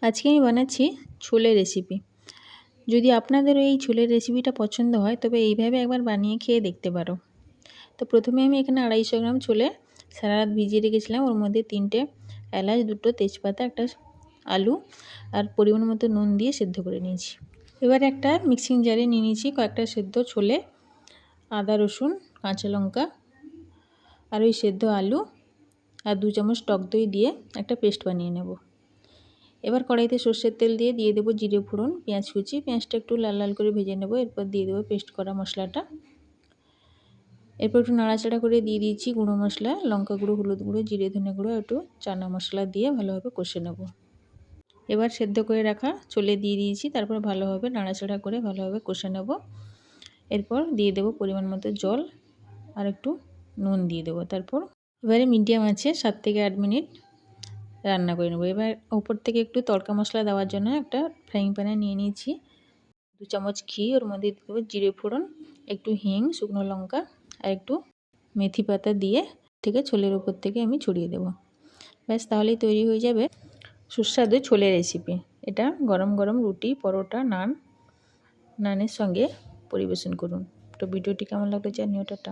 আজকে আমি বানাচ্ছি ছোলের রেসিপি। যদি আপনাদেরও এই ছোলের রেসিপিটা পছন্দ হয় তবে এইভাবে একবার বানিয়ে খেয়ে দেখতে পারো। তো প্রথমে আমি এখানে 250 গ্রাম ছোলে সারা রাত ভিজিয়ে রেখেছিলাম। ওর মধ্যে 3টে এলাচ, 2টো তেজপাতা, একটা আলু আর পরিমাণ মতো নুন দিয়ে সেদ্ধ করে নিয়েছি। এবার একটা মিক্সিং জারে নিয়ে নিয়েছি কয়েকটা সেদ্ধ ছোলে, আদা, রসুন, কাঁচা লঙ্কা আর ওই সেদ্ধ আলু আর 2 চামচ টক দই দিয়ে একটা পেস্ট বানিয়ে নেব। এবার কড়াইতে সর্ষের তেল দিয়ে দেবো জিরে ফোড়ন, পেঁয়াজ কুচি। পেঁয়াজটা একটু লাল লাল করে ভেজে নেব। এরপর দিয়ে দেবো পেস্ট করা মশলাটা। এরপর একটু নাড়াচাড়া করে দিয়ে দিয়েছি গুঁড়ো মশলা, লঙ্কা গুঁড়ো, হলুদ গুঁড়ো, জিরে ধনে গুঁড়ো, একটু চানা মশলা দিয়ে ভালোভাবে কষে নেব। এবার সেদ্ধ করে রাখা ছোলে দিয়ে দিয়েছি, তারপর ভালোভাবে নাড়াচাড়া করে ভালোভাবে কষে নেব। এরপর দিয়ে দেবো পরিমাণ মতো জল আর একটু নুন দিয়ে দেবো। তারপর এবারে মিডিয়াম আছে 7 থেকে 8 মিনিট রান্না করে নেব। এবার উপর থেকে একটু তড়কা মশলা দেওয়ার জন্য একটা ফ্রাইং প্যানে নিয়ে নিয়েছি 2 চামচ ঘি। ওর মধ্যে দিয়ে দেবো জিরে ফোড়ন, একটু হিং, শুকনো লঙ্কা আর একটু মেথি পাতা দিয়ে থেকে ছোলের উপর থেকে আমি ছড়িয়ে দেবো। ব্যাস, তাহলেই তৈরি হয়ে যাবে সুস্বাদু ছোলে রেসিপি। এটা গরম গরম রুটি, পরোটা, নানের সঙ্গে পরিবেশন করুন। তো ভিডিওটি কেমন লাগলো জানিও। টাটা।